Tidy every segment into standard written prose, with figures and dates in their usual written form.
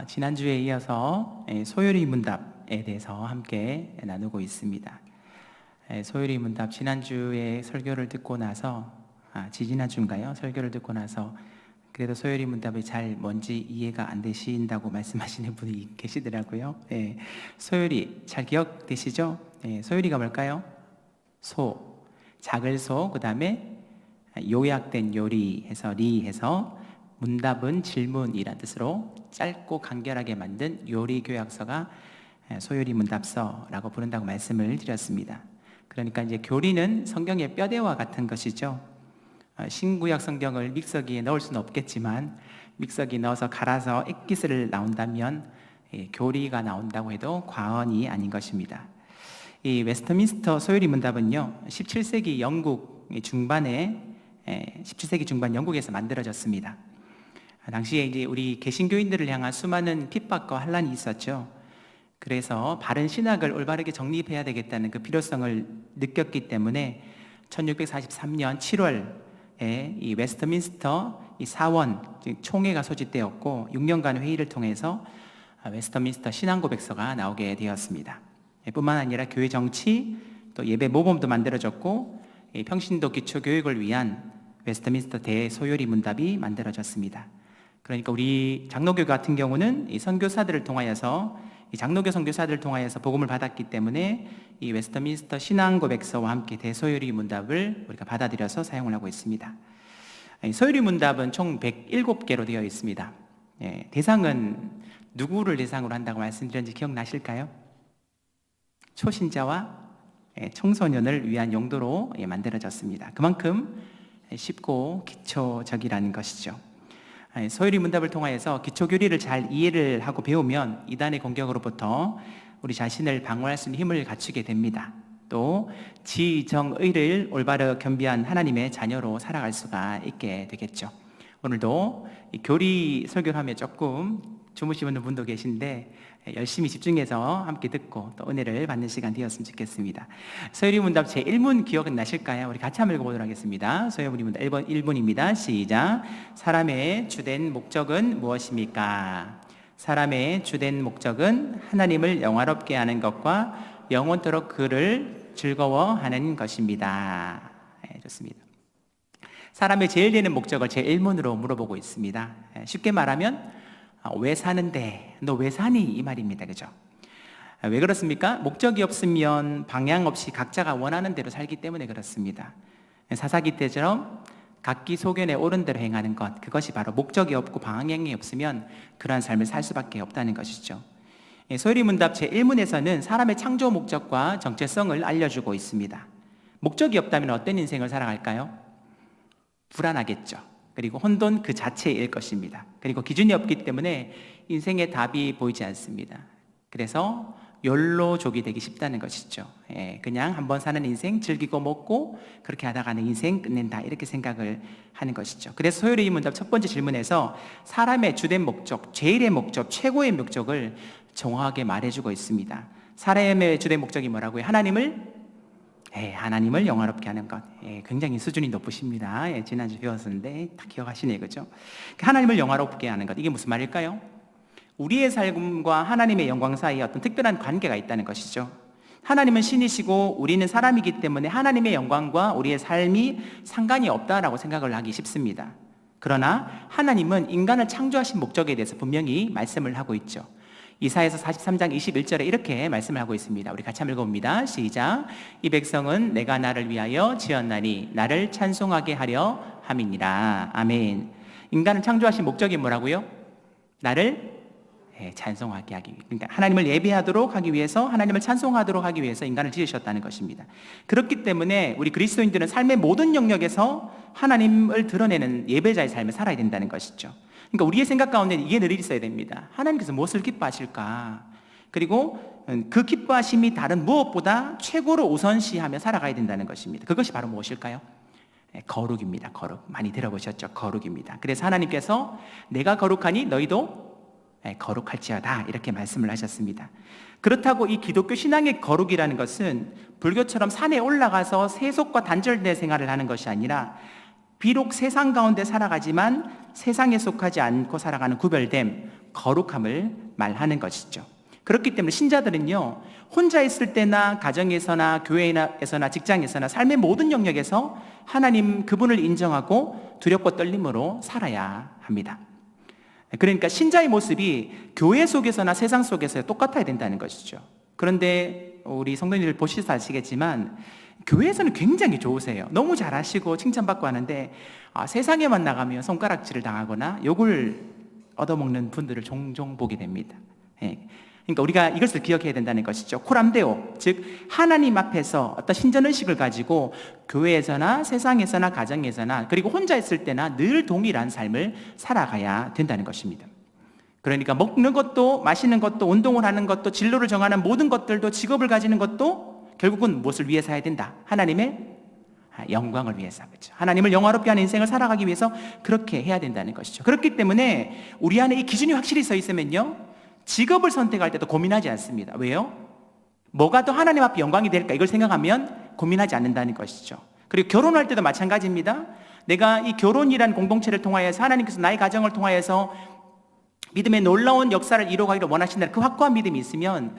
지난주에 이어서 소요리 문답에 대해서 함께 나누고 있습니다. 소요리 문답 지난주에 설교를 듣고 나서 지지난주인가요? 설교를 듣고 나서 그래도 소요리 문답이 잘 뭔지 이해가 안 되신다고 말씀하시는 분이 계시더라고요. 소요리 잘 기억되시죠? 소요리가 뭘까요? 소, 작을 소, 그 다음에 요약된 요리 해서 리 해서 문답은 질문이란 뜻으로 짧고 간결하게 만든 요리 교약서가 소요리 문답서라고 부른다고 말씀을 드렸습니다. 그러니까 이제 교리는 성경의 뼈대와 같은 것이죠. 신구약 성경을 믹서기에 넣을 수는 없겠지만 믹서기 넣어서 갈아서 액기스를 나온다면 교리가 나온다고 해도 과언이 아닌 것입니다. 이 웨스트민스터 소요리 문답은요 17세기 영국 중반에 17세기 중반 영국에서 만들어졌습니다. 당시에 이제 우리 개신교인들을 향한 수많은 핍박과 환란이 있었죠. 그래서 바른 신학을 올바르게 정립해야 되겠다는 그 필요성을 느꼈기 때문에 1643년 7월에 이 웨스트민스터 이 사원 총회가 소집되었고 6년간 회의를 통해서 웨스트민스터 신앙고백서가 나오게 되었습니다. 뿐만 아니라 교회 정치 또 예배 모범도 만들어졌고 평신도 기초 교육을 위한 웨스트민스터 대소요리 문답이 만들어졌습니다. 그러니까 우리 장로교 같은 경우는 이 선교사들을 통하여서 이 장로교 선교사들을 통하여서 복음을 받았기 때문에 이 웨스트민스터 신앙고백서와 함께 대소요리 문답을 우리가 받아들여서 사용을 하고 있습니다. 소요리 문답은 총 107개로 되어 있습니다. 대상은 누구를 대상으로 한다고 말씀드렸는지 기억나실까요? 초신자와 청소년을 위한 용도로 만들어졌습니다. 그만큼 쉽고 기초적이라는 것이죠. 소요리 문답을 통하여서 기초교리를 잘 이해를 하고 배우면 이단의 공격으로부터 우리 자신을 방어할 수 있는 힘을 갖추게 됩니다. 또 지정의를 올바르 겸비한 하나님의 자녀로 살아갈 수가 있게 되겠죠. 오늘도 이 교리 설교를 하며 조금 주무시는 분도 계신데 열심히 집중해서 함께 듣고 또 은혜를 받는 시간 되었으면 좋겠습니다. 소요리 문답 제1문 기억은 나실까요? 우리 같이 한번 읽어보도록 하겠습니다. 소요리 문답 1분입니다. 시작. 사람의 주된 목적은 무엇입니까? 사람의 주된 목적은 하나님을 영화롭게 하는 것과 영원토록 그를 즐거워하는 것입니다. 좋습니다. 사람의 제일 되는 목적을 제1문으로 물어보고 있습니다. 쉽게 말하면 왜 사는데? 너 왜 사니? 이 말입니다. 그죠? 왜 그렇습니까? 목적이 없으면 방향 없이 각자가 원하는 대로 살기 때문에 그렇습니다. 사사기 때처럼 각기 소견에 옳은 대로 행하는 것, 그것이 바로 목적이 없고 방향이 없으면 그러한 삶을 살 수밖에 없다는 것이죠. 소요리 문답 제1문에서는 사람의 창조 목적과 정체성을 알려주고 있습니다. 목적이 없다면 어떤 인생을 살아갈까요? 불안하겠죠. 그리고 혼돈 그 자체일 것입니다. 그리고 기준이 없기 때문에 인생의 답이 보이지 않습니다. 그래서 욜로족이 되기 쉽다는 것이죠. 그냥 한번 사는 인생 즐기고 먹고 그렇게 하다가는 인생 끝낸다 이렇게 생각을 하는 것이죠. 그래서 소요리 문답 첫 번째 질문에서 사람의 주된 목적, 제일의 목적, 최고의 목적을 정확하게 말해주고 있습니다. 사람의 주된 목적이 뭐라고요? 하나님을 영화롭게 하는 것. 굉장히 수준이 높으십니다. 지난주 배웠었는데 다 기억하시네요. 그죠? 하나님을 영화롭게 하는 것. 이게 무슨 말일까요? 우리의 삶과 하나님의 영광 사이에 어떤 특별한 관계가 있다는 것이죠. 하나님은 신이시고 우리는 사람이기 때문에 하나님의 영광과 우리의 삶이 상관이 없다라고 생각을 하기 쉽습니다. 그러나 하나님은 인간을 창조하신 목적에 대해서 분명히 말씀을 하고 있죠. 이사야서 43장 21절에 이렇게 말씀을 하고 있습니다. 우리 같이 한번 읽어봅니다. 시작. 이 백성은 내가 나를 위하여 지었나니 나를 찬송하게 하려 함이니라. 아멘. 인간을 창조하신 목적이 뭐라고요? 나를 찬송하게 하기 위해. 그러니까 하나님을 예배하도록 하기 위해서, 하나님을 찬송하도록 하기 위해서 인간을 지으셨다는 것입니다. 그렇기 때문에 우리 그리스도인들은 삶의 모든 영역에서 하나님을 드러내는 예배자의 삶을 살아야 된다는 것이죠. 그러니까 우리의 생각 가운데 이게 늘 있어야 됩니다. 하나님께서 무엇을 기뻐하실까? 그리고 그 기뻐하심이 다른 무엇보다 최고로 우선시하며 살아가야 된다는 것입니다. 그것이 바로 무엇일까요? 거룩입니다. 거룩. 많이 들어보셨죠? 거룩입니다. 그래서 하나님께서 내가 거룩하니 너희도 거룩할지어다 이렇게 말씀을 하셨습니다. 그렇다고 이 기독교 신앙의 거룩이라는 것은 불교처럼 산에 올라가서 세속과 단절된 생활을 하는 것이 아니라 비록 세상 가운데 살아가지만 세상에 속하지 않고 살아가는 구별됨, 거룩함을 말하는 것이죠. 그렇기 때문에 신자들은요, 혼자 있을 때나 가정에서나 교회에서나 직장에서나 삶의 모든 영역에서 하나님 그분을 인정하고 두렵고 떨림으로 살아야 합니다. 그러니까 신자의 모습이 교회 속에서나 세상 속에서 똑같아야 된다는 것이죠. 그런데 우리 성도님들 보시서 아시겠지만 교회에서는 굉장히 좋으세요. 너무 잘하시고 칭찬받고 하는데 세상에만 나가면 손가락질을 당하거나 욕을 얻어먹는 분들을 종종 보게 됩니다. 그러니까 우리가 이것을 기억해야 된다는 것이죠. 코람데오, 즉 하나님 앞에서 어떤 신전의식을 가지고 교회에서나 세상에서나 가정에서나 그리고 혼자 있을 때나 늘 동일한 삶을 살아가야 된다는 것입니다. 그러니까 먹는 것도 마시는 것도 운동을 하는 것도 진로를 정하는 모든 것들도 직업을 가지는 것도 결국은 무엇을 위해서 해야 된다? 하나님의 영광을 위해서, 그렇죠? 하나님을 영화롭게 하는 인생을 살아가기 위해서 그렇게 해야 된다는 것이죠. 그렇기 때문에 우리 안에 이 기준이 확실히 서 있으면요, 직업을 선택할 때도 고민하지 않습니다. 왜요? 뭐가 더 하나님 앞에 영광이 될까? 이걸 생각하면 고민하지 않는다는 것이죠. 그리고 결혼할 때도 마찬가지입니다. 내가 이 결혼이라는 공동체를 통하여서 하나님께서 나의 가정을 통하여서 믿음의 놀라운 역사를 이루어가기를 원하신다는 그 확고한 믿음이 있으면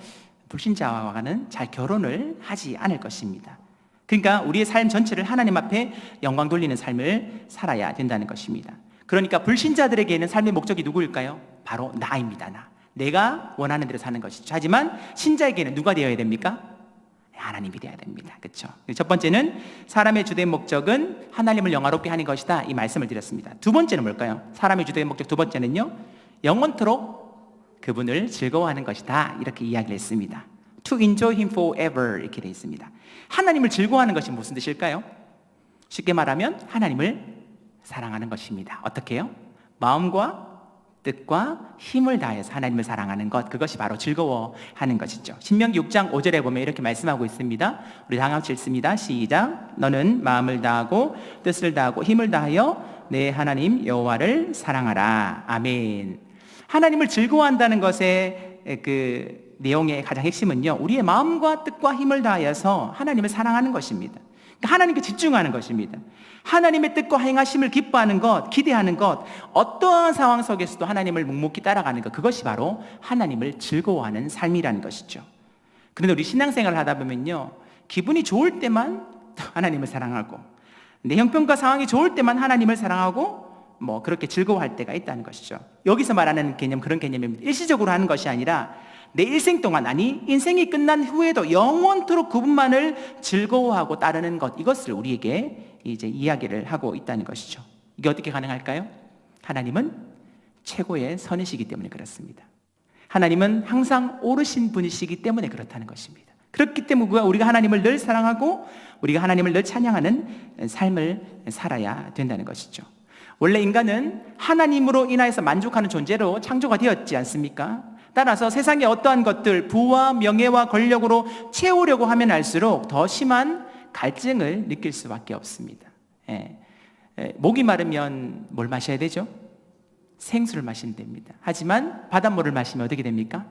불신자와는 잘 결혼을 하지 않을 것입니다. 그러니까 우리의 삶 전체를 하나님 앞에 영광 돌리는 삶을 살아야 된다는 것입니다. 그러니까 불신자들에게는 삶의 목적이 누구일까요? 바로 나입니다. 내가 원하는 대로 사는 것이죠. 하지만 신자에게는 누가 되어야 됩니까? 하나님이 되어야 됩니다. 그렇죠? 첫 번째는 사람의 주된 목적은 하나님을 영화롭게 하는 것이다, 이 말씀을 드렸습니다. 두 번째는 뭘까요? 사람의 주된 목적 두 번째는요, 영원토록 그분을 즐거워하는 것이다, 이렇게 이야기를 했습니다. To enjoy him forever, 이렇게 되어 있습니다. 하나님을 즐거워하는 것이 무슨 뜻일까요? 쉽게 말하면 하나님을 사랑하는 것입니다. 어떻게 해요? 마음과 뜻과 힘을 다해서 하나님을 사랑하는 것, 그것이 바로 즐거워하는 것이죠. 신명기 6장 5절에 보면 이렇게 말씀하고 있습니다. 우리 다 같이 읽습니다. 시작. 너는 마음을 다하고 뜻을 다하고 힘을 다하여 내 하나님 여호와를 사랑하라. 아멘. 하나님을 즐거워한다는 것의 그 내용의 가장 핵심은요, 우리의 마음과 뜻과 힘을 다하여서 하나님을 사랑하는 것입니다. 하나님께 집중하는 것입니다. 하나님의 뜻과 행하심을 기뻐하는 것, 기대하는 것, 어떠한 상황 속에서도 하나님을 묵묵히 따라가는 것, 그것이 바로 하나님을 즐거워하는 삶이라는 것이죠. 그런데 우리 신앙생활을 하다 보면요, 기분이 좋을 때만 하나님을 사랑하고 내 형편과 상황이 좋을 때만 하나님을 사랑하고 그렇게 즐거워할 때가 있다는 것이죠. 여기서 말하는 개념, 그런 개념입니다. 일시적으로 하는 것이 아니라 내 일생 동안, 아니 인생이 끝난 후에도 영원토록 그분만을 즐거워하고 따르는 것, 이것을 우리에게 이제 이야기를 하고 있다는 것이죠. 이게 어떻게 가능할까요? 하나님은 최고의 선이시기 때문에 그렇습니다. 하나님은 항상 옳으신 분이시기 때문에 그렇다는 것입니다. 그렇기 때문에 우리가 하나님을 늘 사랑하고 우리가 하나님을 늘 찬양하는 삶을 살아야 된다는 것이죠. 원래 인간은 하나님으로 인하여서 만족하는 존재로 창조가 되었지 않습니까? 따라서 세상의 어떠한 것들, 부와 명예와 권력으로 채우려고 하면 할수록 더 심한 갈증을 느낄 수밖에 없습니다. 목이 마르면 뭘 마셔야 되죠? 생수를 마시면 됩니다. 하지만 바닷물을 마시면 어떻게 됩니까?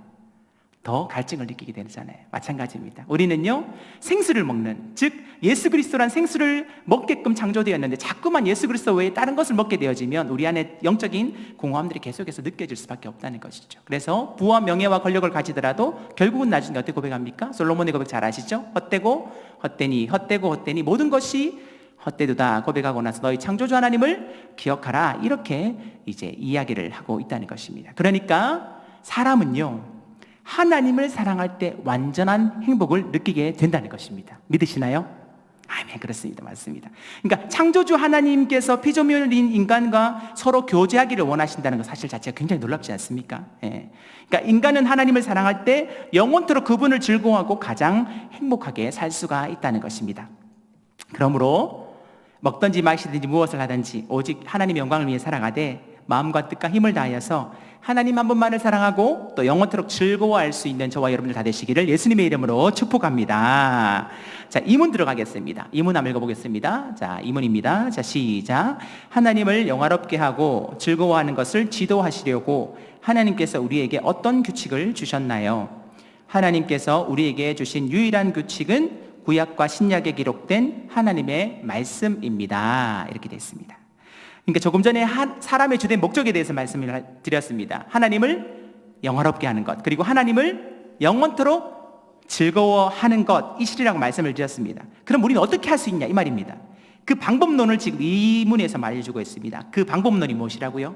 더 갈증을 느끼게 되잖아요. 마찬가지입니다. 우리는요, 생수를 먹는, 즉 예수 그리스도란 생수를 먹게끔 창조되었는데 자꾸만 예수 그리스도 외에 다른 것을 먹게 되어지면 우리 안에 영적인 공허함들이 계속해서 느껴질 수밖에 없다는 것이죠. 그래서 부와 명예와 권력을 가지더라도 결국은 나중에 어떻게 고백합니까? 솔로몬의 고백 잘 아시죠? 헛되고 헛되니, 헛되고 헛되니 모든 것이 헛되도다 고백하고 나서 너희 창조주 하나님을 기억하라, 이렇게 이제 이야기를 하고 있다는 것입니다. 그러니까 사람은요, 하나님을 사랑할 때 완전한 행복을 느끼게 된다는 것입니다. 믿으시나요? 아멘. 그렇습니다. 맞습니다. 그러니까 창조주 하나님께서 피조물인 인간과 서로 교제하기를 원하신다는 것 사실 자체가 굉장히 놀랍지 않습니까? 그러니까 인간은 하나님을 사랑할 때 영원토록 그분을 즐거워하고 가장 행복하게 살 수가 있다는 것입니다. 그러므로 먹든지 마시든지 무엇을 하든지 오직 하나님의 영광을 위해 살아가되 마음과 뜻과 힘을 다하여서 하나님 한 분만을 사랑하고 또 영원토록 즐거워할 수 있는 저와 여러분들 다 되시기를 예수님의 이름으로 축복합니다. 자, 이문 들어가겠습니다. 이문 한번 읽어보겠습니다. 자, 이문입니다. 자, 시작. 하나님을 영화롭게 하고 즐거워하는 것을 지도하시려고 하나님께서 우리에게 어떤 규칙을 주셨나요? 하나님께서 우리에게 주신 유일한 규칙은 구약과 신약에 기록된 하나님의 말씀입니다. 이렇게 되어 있습니다. 그러니까 조금 전에 사람의 주된 목적에 대해서 말씀을 드렸습니다. 하나님을 영화롭게 하는 것, 그리고 하나님을 영원토록 즐거워하는 것이시라고 말씀을 드렸습니다. 그럼 우리는 어떻게 할 수 있냐 이 말입니다. 그 방법론을 지금 이 문에서 말해주고 있습니다. 그 방법론이 무엇이라고요?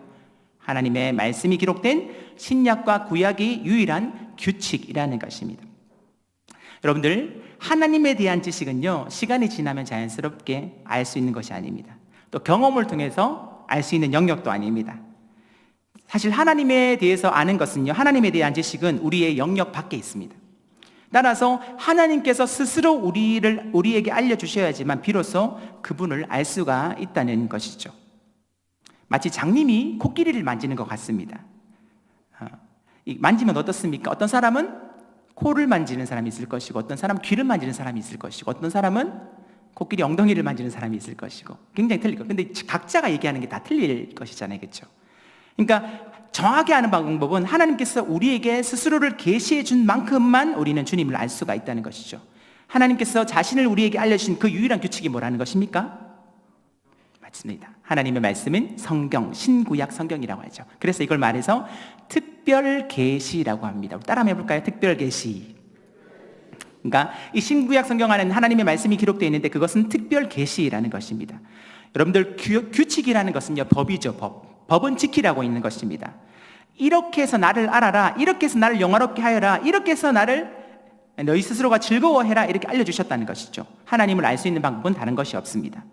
하나님의 말씀이 기록된 신약과 구약의 유일한 규칙이라는 것입니다. 여러분들, 하나님에 대한 지식은요, 시간이 지나면 자연스럽게 알 수 있는 것이 아닙니다. 또 경험을 통해서 알 수 있는 영역도 아닙니다. 사실 하나님에 대해서 아는 것은요, 하나님에 대한 지식은 우리의 영역 밖에 있습니다. 따라서 하나님께서 스스로 우리에게 알려주셔야지만 비로소 그분을 알 수가 있다는 것이죠. 마치 장님이 코끼리를 만지는 것 같습니다. 만지면 어떻습니까? 어떤 사람은 코를 만지는 사람이 있을 것이고, 어떤 사람은 귀를 만지는 사람이 있을 것이고, 어떤 사람은 코끼리 엉덩이를 만지는 사람이 있을 것이고, 굉장히 틀릴 것. 근데 각자가 얘기하는 게 다 틀릴 것이잖아요, 그렇죠? 그러니까 정확히 아는 방법은 하나님께서 우리에게 스스로를 계시해 준 만큼만 우리는 주님을 알 수가 있다는 것이죠. 하나님께서 자신을 우리에게 알려주신 그 유일한 규칙이 뭐라는 것입니까? 맞습니다. 하나님의 말씀은 성경, 신구약 성경이라고 하죠. 그래서 이걸 말해서 특별 계시라고 합니다. 따라 한번 해볼까요? 특별 계시. 그러니까 이 신구약 성경 안에는 하나님의 말씀이 기록되어 있는데 그것은 특별 계시라는 것입니다. 여러분들, 규칙이라는 것은요, 법이죠, 법. 법은 지키라고 있는 것입니다. 이렇게 해서 나를 알아라, 이렇게 해서 나를 영화롭게 하여라, 이렇게 해서 나를 너희 스스로가 즐거워해라, 이렇게 알려주셨다는 것이죠. 하나님을 알 수 있는 방법은 다른 것이 없습니다.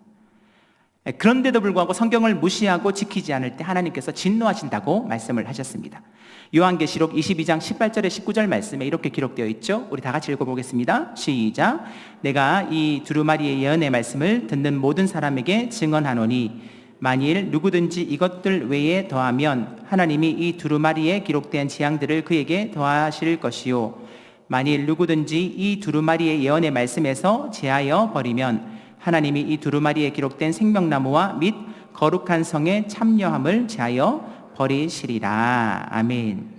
그런데도 불구하고 성경을 무시하고 지키지 않을 때 하나님께서 진노하신다고 말씀을 하셨습니다. 요한계시록 22장 18절에 19절 말씀에 이렇게 기록되어 있죠. 우리 다 같이 읽어보겠습니다. 시작. 내가 이 두루마리의 예언의 말씀을 듣는 모든 사람에게 증언하노니 만일 누구든지 이것들 외에 더하면 하나님이 이 두루마리에 기록된 재앙들을 그에게 더하실 것이요, 만일 누구든지 이 두루마리의 예언의 말씀에서 제하여 버리면 하나님이 이 두루마리에 기록된 생명나무와 및 거룩한 성의 참여함을 제하여 버리시리라. 아멘.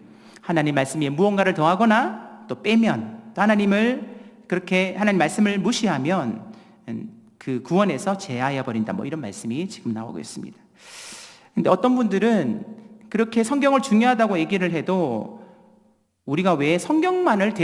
하나님 말씀에 무언가를 더하거나 또 빼면, 또 하나님 말씀을 무시하면 그 구원에서 제하여 버린다, 뭐 이런 말씀이 지금 나오고 있습니다. 근데 어떤 분들은 그렇게 성경을 중요하다고 얘기를 해도 우리가 왜 성경의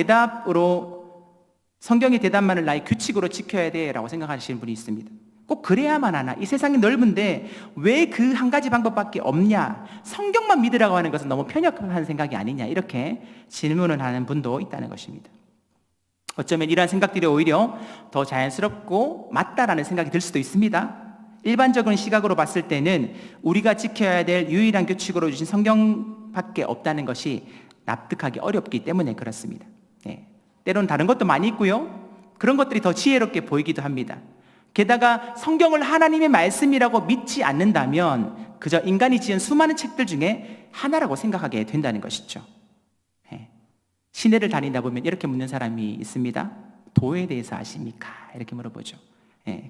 대답만을 나의 규칙으로 지켜야 돼 라고 생각하시는 분이 있습니다. 꼭 그래야만 하나? 이 세상이 넓은데 왜 그 한 가지 방법밖에 없냐? 성경만 믿으라고 하는 것은 너무 편협한 생각이 아니냐? 이렇게 질문을 하는 분도 있다는 것입니다. 어쩌면 이러한 생각들이 오히려 더 자연스럽고 맞다라는 생각이 들 수도 있습니다. 일반적인 시각으로 봤을 때는 우리가 지켜야 될 유일한 규칙으로 주신 성경밖에 없다는 것이 납득하기 어렵기 때문에 그렇습니다. 때로는 다른 것도 많이 있고요, 그런 것들이 더 지혜롭게 보이기도 합니다. 게다가 성경을 하나님의 말씀이라고 믿지 않는다면 그저 인간이 지은 수많은 책들 중에 하나라고 생각하게 된다는 것이죠. 시내를 다니다 보면 이렇게 묻는 사람이 있습니다. 도에 대해서 아십니까? 이렇게 물어보죠.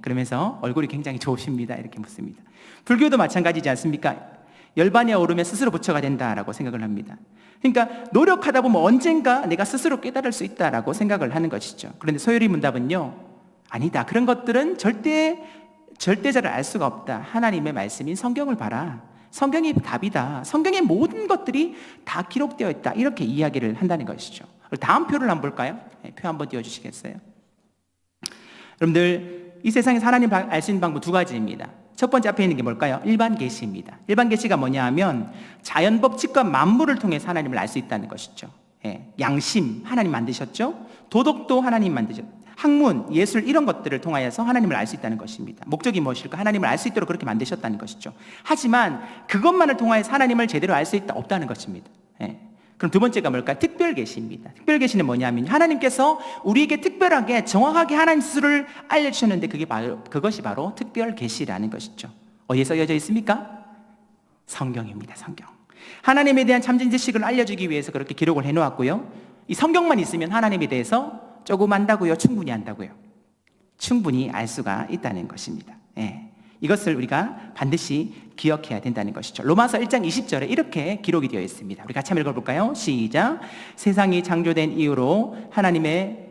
그러면서 얼굴이 굉장히 좋으십니다, 이렇게 묻습니다. 불교도 마찬가지지 않습니까? 열반에 오르면 스스로 부처가 된다라고 생각을 합니다. 그러니까 노력하다 보면 언젠가 내가 스스로 깨달을 수 있다라고 생각을 하는 것이죠. 그런데 소요리 문답은요, 아니다, 그런 것들은 절대자를 알 수가 없다. 하나님의 말씀인 성경을 봐라. 성경이 답이다. 성경의 모든 것들이 다 기록되어 있다. 이렇게 이야기를 한다는 것이죠. 다음 표를 한번 볼까요? 표 한번 띄워주시겠어요? 여러분들, 이 세상에서 하나님 알 수 있는 방법 두 가지입니다. 첫 번째 앞에 있는 게 뭘까요? 일반 계시입니다. 일반 계시가 뭐냐 하면 자연 법칙과 만물을 통해서 하나님을 알 수 있다는 것이죠. 양심, 하나님 만드셨죠? 도덕도 하나님 만드셨죠. 학문, 예술, 이런 것들을 통하여서 하나님을 알 수 있다는 것입니다. 목적이 무엇일까? 하나님을 알 수 있도록 그렇게 만드셨다는 것이죠. 하지만 그것만을 통하여서 하나님을 제대로 알 수 있다, 없다는 것입니다. 그럼 두 번째가 뭘까요? 특별 계시입니다. 특별 계시는 뭐냐면 하나님께서 우리에게 특별하게 정확하게 하나님 스스로를 알려주셨는데 그것이 바로 특별 계시라는 것이죠. 어디에 써져 있습니까? 성경입니다. 성경. 하나님에 대한 참진 지식을 알려주기 위해서 그렇게 기록을 해놓았고요, 이 성경만 있으면 하나님에 대해서 조금 안다고요? 충분히 안다고요? 충분히 알 수가 있다는 것입니다. 이것을 우리가 반드시 기억해야 된다는 것이죠. 로마서 1장 20절에 이렇게 기록이 되어 있습니다. 우리 같이 한번 읽어볼까요? 시작. 세상이 창조된 이후로 하나님의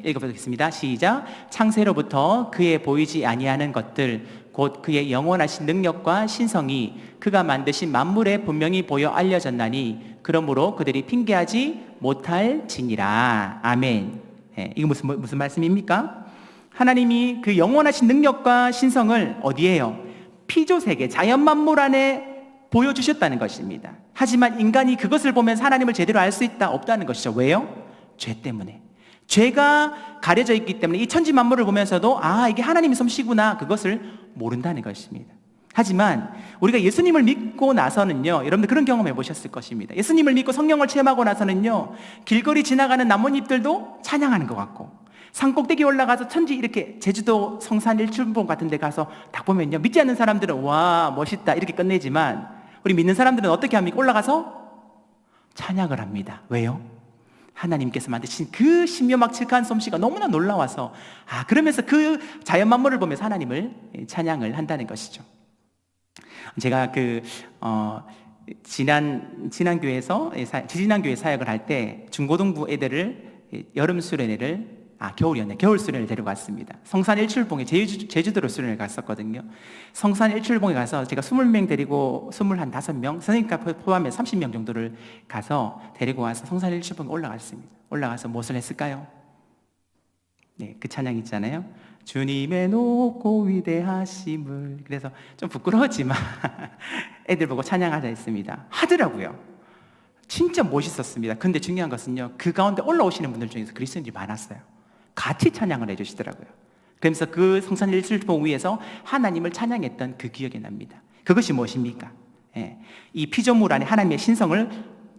읽어보겠습니다. 시작. 창세로부터 그의 보이지 아니하는 것들 곧 그의 영원하신 능력과 신성이 그가 만드신 만물에 분명히 보여 알려졌나니 그러므로 그들이 핑계하지 못할지니라. 아멘. 이거 무슨 말씀입니까? 하나님이 그 영원하신 능력과 신성을 어디에요? 피조세계, 자연 만물 안에 보여주셨다는 것입니다. 하지만 인간이 그것을 보면서 하나님을 제대로 알 수 있다? 없다는 것이죠. 왜요? 죄 때문에. 죄가 가려져 있기 때문에 이 천지 만물을 보면서도 이게 하나님의 솜씨구나, 그것을 모른다는 것입니다. 하지만 우리가 예수님을 믿고 나서는요, 여러분들 그런 경험 해보셨을 것입니다. 예수님을 믿고 성령을 체험하고 나서는요, 길거리 지나가는 나뭇잎들도 찬양하는 것 같고, 산꼭대기 올라가서 천지 이렇게 제주도 성산 일출봉 같은 데 가서 딱 보면요, 믿지 않는 사람들은 와 멋있다 이렇게 끝내지만, 우리 믿는 사람들은 어떻게 합니까? 올라가서 찬양을 합니다. 왜요? 하나님께서 만드신 그 신묘막측한 솜씨가 너무나 놀라워서 그러면서 그 자연 만물을 보면서 하나님을 찬양을 한다는 것이죠. 제가 지난 교회 사역을 할 때 중고등부 애들을 여름 수련회를 겨울 수련을 데려갔습니다. 성산 일출봉에 제주도로 수련을 갔었거든요. 성산 일출봉에 가서 제가 20명 데리고 25명, 선생님까지 포함해 30명 정도를 가서 데리고 와서 성산 일출봉에 올라갔습니다. 올라가서 무엇을 했을까요? 네, 그 찬양 있잖아요. 주님의 높고 위대하심을. 그래서 좀 부끄러웠지만 애들 보고 찬양하자 했습니다. 하더라고요. 진짜 멋있었습니다. 근데 중요한 것은요, 그 가운데 올라오시는 분들 중에서 그리스도인들이 많았어요. 같이 찬양을 해주시더라고요. 그러면서 그 성산 일출봉 위에서 하나님을 찬양했던 그 기억이 납니다. 그것이 무엇입니까? 이 피조물 안에 하나님의 신성을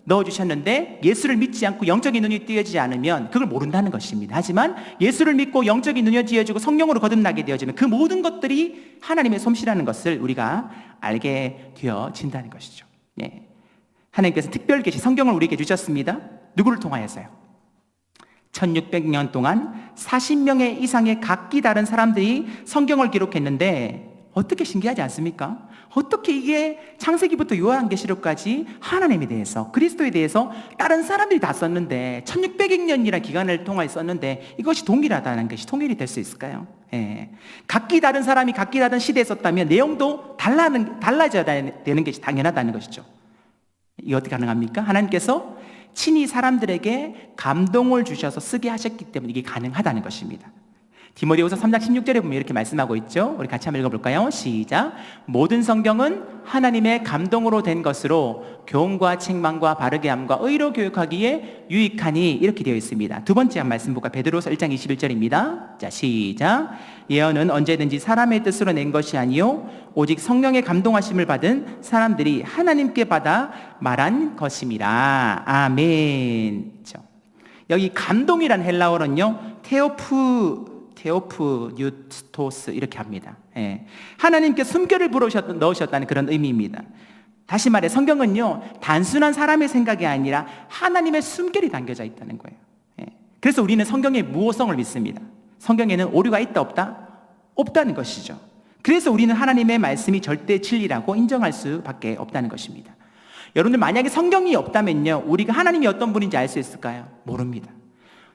넣어주셨는데, 예수를 믿지 않고 영적인 눈이 띄어지지 않으면 그걸 모른다는 것입니다. 하지만 예수를 믿고 영적인 눈이 띄어지고 성령으로 거듭나게 되어지면 그 모든 것들이 하나님의 솜씨라는 것을 우리가 알게 되어진다는 것이죠. 하나님께서 특별 계시 성경을 우리에게 주셨습니다. 누구를 통하여서요? 1600년 동안 40명의 이상의 각기 다른 사람들이 성경을 기록했는데, 어떻게 신기하지 않습니까? 어떻게 이게 창세기부터 요한계시록까지 하나님에 대해서, 그리스도에 대해서 다른 사람들이 다 썼는데 1600년이라는 기간을 통해 썼는데 이것이 동일하다는 것이 통일이 될 수 있을까요? 각기 다른 사람이 각기 다른 시대에 썼다면 내용도 달라져야 되는 것이 당연하다는 것이죠. 이게 어떻게 가능합니까? 하나님께서 친히 사람들에게 감동을 주셔서 쓰게 하셨기 때문에 이게 가능하다는 것입니다. 디모데후서 3장 16절에 보면 이렇게 말씀하고 있죠. 우리 같이 한번 읽어볼까요? 시작. 모든 성경은 하나님의 감동으로 된 것으로 교훈과 책망과 바르게 함과 의로 교육하기에 유익하니, 이렇게 되어 있습니다. 두 번째 한 말씀 볼까요? 베드로서 1장 21절입니다. 자, 시작. 예언은 언제든지 사람의 뜻으로 낸 것이 아니요 오직 성령의 감동하심을 받은 사람들이 하나님께 받아 말한 것임이라. 아멘. 여기 감동이란 헬라어는요, 테오프 뉴스토스 이렇게 합니다. 하나님께 숨결을 넣으셨다는 그런 의미입니다. 다시 말해 성경은요, 단순한 사람의 생각이 아니라 하나님의 숨결이 담겨져 있다는 거예요. 그래서 우리는 성경의 무호성을 믿습니다. 성경에는 오류가 있다 없다? 없다는 것이죠. 그래서 우리는 하나님의 말씀이 절대 진리라고 인정할 수밖에 없다는 것입니다. 여러분들 만약에 성경이 없다면요, 우리가 하나님이 어떤 분인지 알 수 있을까요? 모릅니다.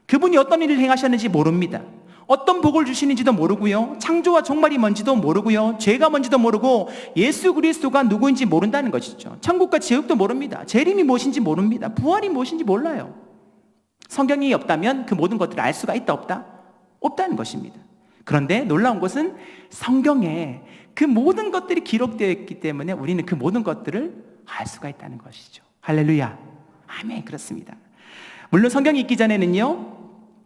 그분이 어떤 일을 행하셨는지 모릅니다. 어떤 복을 주시는지도 모르고요, 창조와 종말이 뭔지도 모르고요, 죄가 뭔지도 모르고 예수 그리스도가 누구인지 모른다는 것이죠. 천국과 지옥도 모릅니다. 재림이 무엇인지 모릅니다. 부활이 무엇인지 몰라요. 성경이 없다면 그 모든 것들을 알 수가 있다 없다? 없다는 것입니다. 그런데 놀라운 것은 성경에 그 모든 것들이 기록되어 있기 때문에 우리는 그 모든 것들을 알 수가 있다는 것이죠. 할렐루야. 아멘. 그렇습니다. 물론 성경이 있기 전에는요,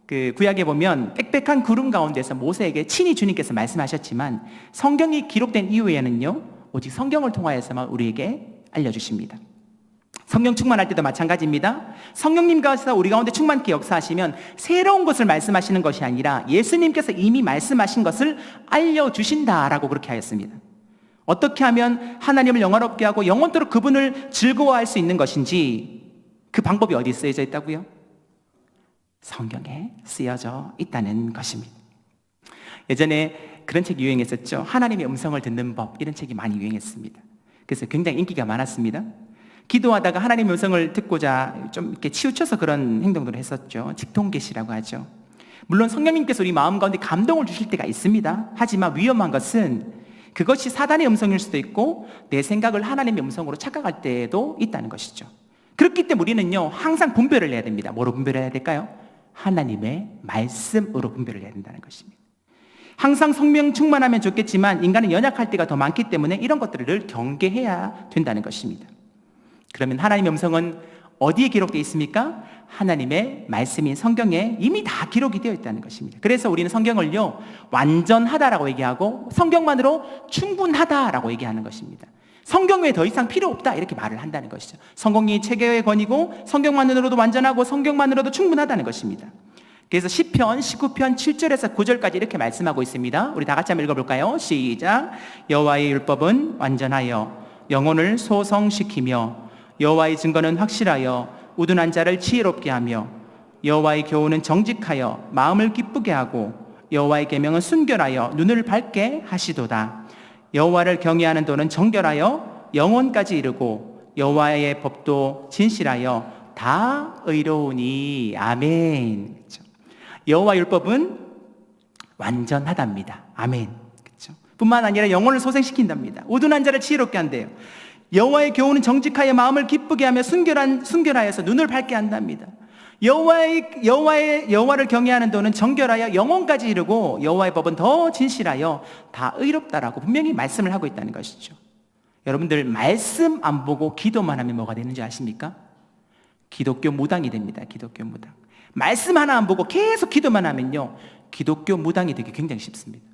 그 구약에 보면 빽빽한 구름 가운데서 모세에게 친히 주님께서 말씀하셨지만, 성경이 기록된 이후에는요, 오직 성경을 통하여서만 우리에게 알려주십니다. 성령 충만할 때도 마찬가지입니다. 성령님께서 우리 가운데 충만케 역사하시면 새로운 것을 말씀하시는 것이 아니라 예수님께서 이미 말씀하신 것을 알려주신다라고 그렇게 하였습니다. 어떻게 하면 하나님을 영화롭게 하고 영원토록 그분을 즐거워할 수 있는 것인지, 그 방법이 어디 쓰여져 있다고요? 성경에 쓰여져 있다는 것입니다. 예전에 그런 책이 유행했었죠. 하나님의 음성을 듣는 법, 이런 책이 많이 유행했습니다. 그래서 굉장히 인기가 많았습니다. 기도하다가 하나님의 음성을 듣고자 좀 이렇게 치우쳐서 그런 행동들을 했었죠. 직통계시라고 하죠. 물론 성령님께서 우리 마음 가운데 감동을 주실 때가 있습니다. 하지만 위험한 것은 그것이 사단의 음성일 수도 있고 내 생각을 하나님의 음성으로 착각할 때도 있다는 것이죠. 그렇기 때문에 우리는요, 항상 분별을 해야 됩니다. 뭐로 분별해야 될까요? 하나님의 말씀으로 분별을 해야 된다는 것입니다. 항상 성령 충만하면 좋겠지만 인간은 연약할 때가 더 많기 때문에 이런 것들을 늘 경계해야 된다는 것입니다. 그러면 하나님의 음성은 어디에 기록되어 있습니까? 하나님의 말씀인 성경에 이미 다 기록이 되어 있다는 것입니다. 그래서 우리는 성경을요, 완전하다라고 얘기하고 성경만으로 충분하다라고 얘기하는 것입니다. 성경 외에 더 이상 필요 없다 이렇게 말을 한다는 것이죠. 성경이 체계의 권이고 성경만으로도 완전하고 성경만으로도 충분하다는 것입니다. 그래서 시편 19편 7절에서 9절까지 이렇게 말씀하고 있습니다. 우리 다 같이 한번 읽어볼까요? 시작. 여호와의 율법은 완전하여 영혼을 소성시키며 여호와의 증거는 확실하여 우둔한 자를 지혜롭게 하며 여호와의 교훈은 정직하여 마음을 기쁘게 하고 여호와의 계명은 순결하여 눈을 밝게 하시도다. 여호와를 경외하는 도는 정결하여 영혼까지 이르고 여호와의 법도 진실하여 다 의로우니. 아멘. 그렇죠? 여호와 율법은 완전하답니다. 아멘. 그렇죠? 뿐만 아니라 영혼을 소생시킨답니다. 우둔한 자를 지혜롭게 한대요. 여호와의 교훈은 정직하여 마음을 기쁘게 하며 순결하여서 눈을 밝게 한답니다. 여호와를 경외하는 도는 정결하여 영혼까지 이르고 여호와의 법은 더 진실하여 다 의롭다라고 분명히 말씀을 하고 있다는 것이죠. 여러분들 말씀 안 보고 기도만 하면 뭐가 되는지 아십니까? 기독교 무당이 됩니다. 기독교 무당. 말씀 하나 안 보고 계속 기도만 하면요, 기독교 무당이 되기 굉장히 쉽습니다.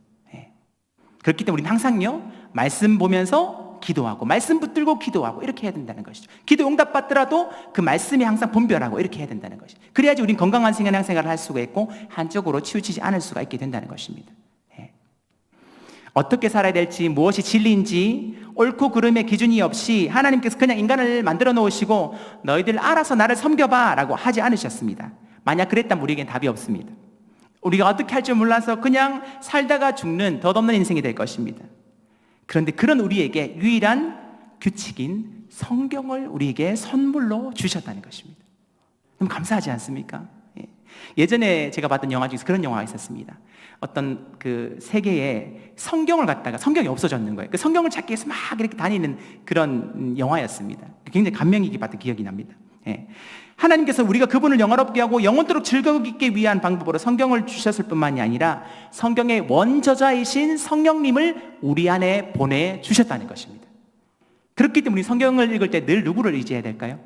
그렇기 때문에 우리는 항상요, 말씀 보면서 기도하고 말씀 붙들고 기도하고 이렇게 해야 된다는 것이죠. 기도 응답 받더라도 그 말씀이 항상 분별하고 이렇게 해야 된다는 것이죠. 그래야지 우리는 건강한 신앙생활을 할 수가 있고 한쪽으로 치우치지 않을 수가 있게 된다는 것입니다. 어떻게 살아야 될지, 무엇이 진리인지 옳고 그름의 기준이 없이 하나님께서 그냥 인간을 만들어 놓으시고 너희들 알아서 나를 섬겨봐 라고 하지 않으셨습니다. 만약 그랬다면 우리에겐 답이 없습니다. 우리가 어떻게 할 줄 몰라서 그냥 살다가 죽는 덧없는 인생이 될 것입니다. 그런데 그런 우리에게 유일한 규칙인 성경을 우리에게 선물로 주셨다는 것입니다. 너무 감사하지 않습니까? 예전에 제가 봤던 영화 중에서 그런 영화가 있었습니다. 어떤 그 세계에 성경을 갖다가 성경이 없어졌는 거예요. 그 성경을 찾기 위해서 막 이렇게 다니는 그런 영화였습니다. 굉장히 감명 깊게 기억이 납니다. 하나님께서 우리가 그분을 영화롭게 하고 영원토록 즐거우게 있기 위한 방법으로 성경을 주셨을 뿐만이 아니라 성경의 원저자이신 성령님을 우리 안에 보내주셨다는 것입니다. 그렇기 때문에 성경을 읽을 때 늘 누구를 의지해야 될까요?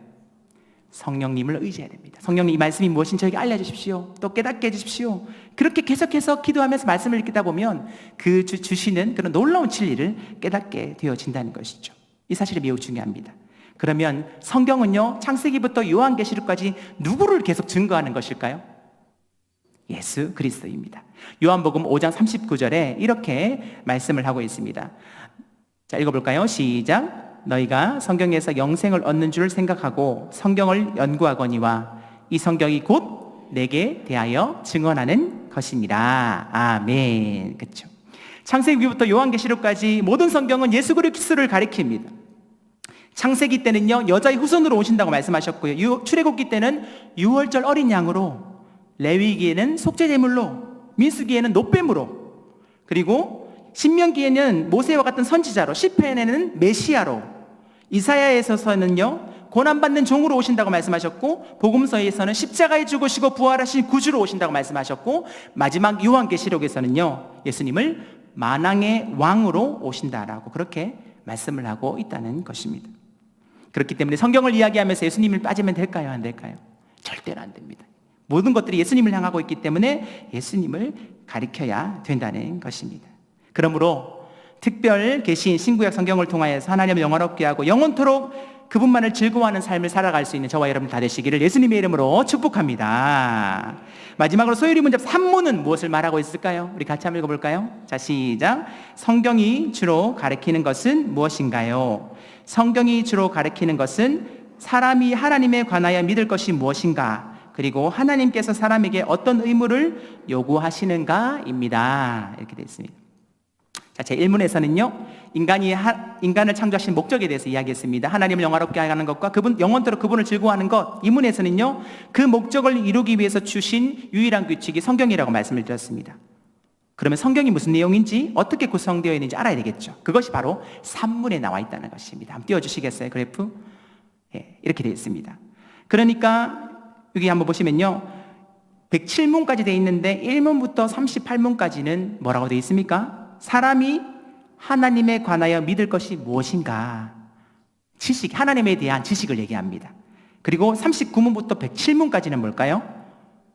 성령님을 의지해야 됩니다. 성령님 이 말씀이 무엇인지 저에게 알려주십시오. 또 깨닫게 해주십시오. 그렇게 계속해서 기도하면서 말씀을 읽다 보면 그 주시는 그런 놀라운 진리를 깨닫게 되어진다는 것이죠. 이 사실이 매우 중요합니다. 그러면 성경은요, 창세기부터 요한계시록까지 누구를 계속 증거하는 것일까요? 예수 그리스도입니다. 요한복음 5장 39절에 이렇게 말씀을 하고 있습니다. 자, 읽어볼까요? 시작. 너희가 성경에서 영생을 얻는 줄 생각하고 성경을 연구하거니와 이 성경이 곧 내게 대하여 증언하는 것이니라. 아멘. 그렇죠? 창세기부터 요한계시록까지 모든 성경은 예수 그리스도를 가리킵니다. 창세기 때는요, 여자의 후손으로 오신다고 말씀하셨고요, 출애굽기 때는 유월절 어린 양으로, 레위기에는 속죄제물로, 민수기에는 노뱀으로, 그리고 신명기에는 모세와 같은 선지자로, 시편에는 메시아로, 이사야에서는요 고난받는 종으로 오신다고 말씀하셨고, 복음서에서는 십자가에 죽으시고 부활하신 구주로 오신다고 말씀하셨고, 마지막 요한계시록에서는요 예수님을 만왕의 왕으로 오신다라고 그렇게 말씀을 하고 있다는 것입니다. 그렇기 때문에 성경을 이야기하면서 예수님을 빠지면 될까요? 안 될까요? 절대로 안 됩니다. 모든 것들이 예수님을 향하고 있기 때문에 예수님을 가리켜야 된다는 것입니다. 그러므로 특별 계시인 신구약 성경을 통하여서 하나님을 영화롭게 하고 영원토록 그분만을 즐거워하는 삶을 살아갈 수 있는 저와 여러분 다 되시기를 예수님의 이름으로 축복합니다. 마지막으로 소요리 문답 3문은 무엇을 말하고 있을까요? 우리 같이 한번 읽어볼까요? 자, 시작. 성경이 주로 가리키는 것은 무엇인가요? 성경이 주로 가리키는 것은 사람이 하나님에 관하여 믿을 것이 무엇인가, 그리고 하나님께서 사람에게 어떤 의무를 요구하시는가입니다. 이렇게 되어 있습니다. 자, 제 1문에서는요 인간을 창조하신 목적에 대해서 이야기했습니다. 하나님을 영화롭게 하는 것과 그분 영원토록 그분을 즐거워하는 것. 2문에서는요 그 목적을 이루기 위해서 주신 유일한 규칙이 성경이라고 말씀을 드렸습니다. 그러면 성경이 무슨 내용인지, 어떻게 구성되어 있는지 알아야 되겠죠. 그것이 바로 3문에 나와 있다는 것입니다. 한번 띄워주시겠어요? 그래프? 이렇게 되어 있습니다. 그러니까 여기 한번 보시면요, 107문까지 되어 있는데 1문부터 38문까지는 뭐라고 되어 있습니까? 사람이 하나님에 관하여 믿을 것이 무엇인가, 지식, 하나님에 대한 지식을 얘기합니다. 그리고 39문부터 107문까지는 뭘까요?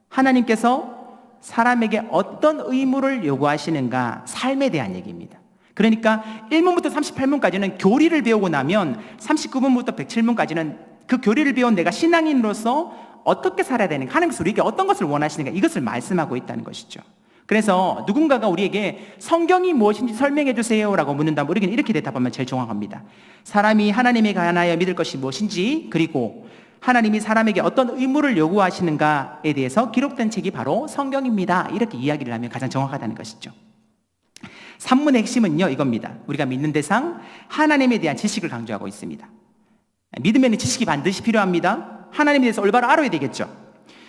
하나님께서 사람에게 어떤 의무를 요구하시는가, 삶에 대한 얘기입니다. 그러니까 1문부터 38문까지는 교리를 배우고 나면 39문부터 107문까지는 그 교리를 배운 내가 신앙인으로서 어떻게 살아야 되는가, 하나님께서 우리에게 어떤 것을 원하시는가, 이것을 말씀하고 있다는 것이죠. 그래서 누군가가 우리에게 성경이 무엇인지 설명해 주세요 라고 묻는다면 우리는 이렇게 대답하면 제일 정확합니다. 사람이 하나님에 관하여 믿을 것이 무엇인지, 그리고 하나님이 사람에게 어떤 의무를 요구하시는가에 대해서 기록된 책이 바로 성경입니다, 이렇게 이야기를 하면 가장 정확하다는 것이죠. 산문의 핵심은요, 이겁니다. 우리가 믿는 대상, 하나님에 대한 지식을 강조하고 있습니다. 믿으면 지식이 반드시 필요합니다. 하나님에 대해서 올바로 알아야 되겠죠.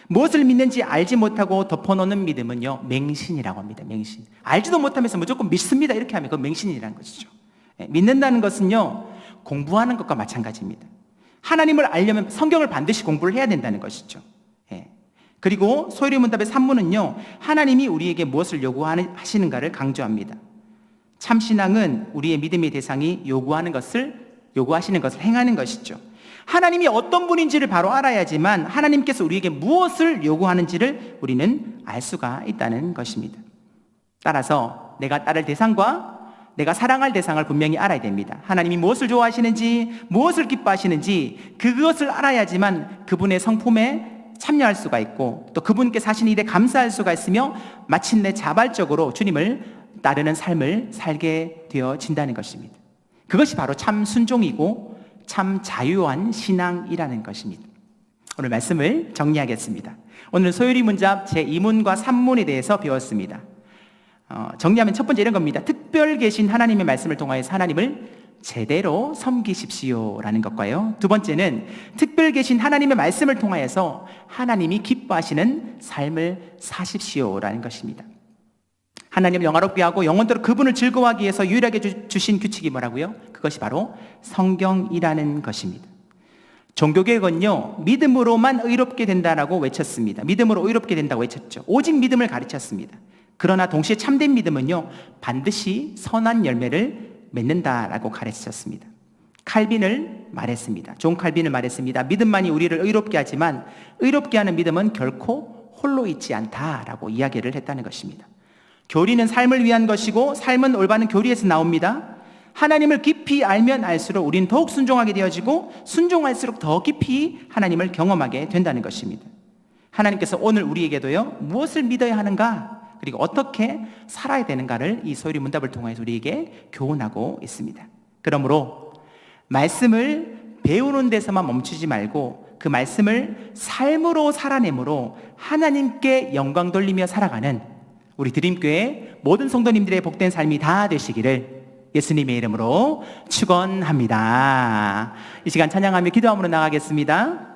무엇을 믿는지 알지 못하고 덮어놓는 믿음은요, 맹신이라고 합니다. 맹신. 알지도 못하면서 무조건 믿습니다 이렇게 하면 그건 맹신이라는 것이죠. 믿는다는 것은요, 공부하는 것과 마찬가지입니다. 하나님을 알려면 성경을 반드시 공부를 해야 된다는 것이죠. 그리고 소요리 문답의 산문은요, 하나님이 우리에게 무엇을 요구하시는가를 강조합니다. 참신앙은 우리의 믿음의 대상이 요구하시는 것을 행하는 것이죠. 하나님이 어떤 분인지를 바로 알아야지만 하나님께서 우리에게 무엇을 요구하는지를 우리는 알 수가 있다는 것입니다. 따라서 내가 따를 대상과 내가 사랑할 대상을 분명히 알아야 됩니다. 하나님이 무엇을 좋아하시는지, 무엇을 기뻐하시는지 그것을 알아야지만 그분의 성품에 참여할 수가 있고, 또 그분께 사신 일에 감사할 수가 있으며 마침내 자발적으로 주님을 따르는 삶을 살게 되어진다는 것입니다. 그것이 바로 참 순종이고 참 자유한 신앙이라는 것입니다. 오늘 말씀을 정리하겠습니다. 오늘 소요리 문답 제2문과 3문에 대해서 배웠습니다. 정리하면 첫 번째 이런 겁니다. 특별 계신 하나님의 말씀을 통하여서 하나님을 제대로 섬기십시오 라는 것과요, 두 번째는 특별 계신 하나님의 말씀을 통하여서 하나님이 기뻐하시는 삶을 사십시오 라는 것입니다. 하나님을 영화롭게 하고 영원토록 그분을 즐거워하기 위해서 유일하게 주신 규칙이 뭐라고요? 그것이 바로 성경이라는 것입니다. 종교개혁은요, 믿음으로만 의롭게 된다라고 외쳤습니다. 믿음으로 의롭게 된다고 외쳤죠. 오직 믿음을 가르쳤습니다. 그러나 동시에 참된 믿음은요, 반드시 선한 열매를 맺는다라고 가르쳤습니다. 칼빈을 말했습니다. 존 칼빈을 말했습니다. 믿음만이 우리를 의롭게 하지만 의롭게 하는 믿음은 결코 홀로 있지 않다라고 이야기를 했다는 것입니다. 교리는 삶을 위한 것이고 삶은 올바른 교리에서 나옵니다. 하나님을 깊이 알면 알수록 우리는 더욱 순종하게 되어지고 순종할수록 더 깊이 하나님을 경험하게 된다는 것입니다. 하나님께서 오늘 우리에게도요, 무엇을 믿어야 하는가, 그리고 어떻게 살아야 되는가를 이 소요리 문답을 통해서 우리에게 교훈하고 있습니다. 그러므로 말씀을 배우는 데서만 멈추지 말고 그 말씀을 삶으로 살아내므로 하나님께 영광 돌리며 살아가는 우리 드림교회 모든 성도님들의 복된 삶이 다 되시기를 예수님의 이름으로 축원합니다. 이 시간 찬양하며 기도함으로 나가겠습니다.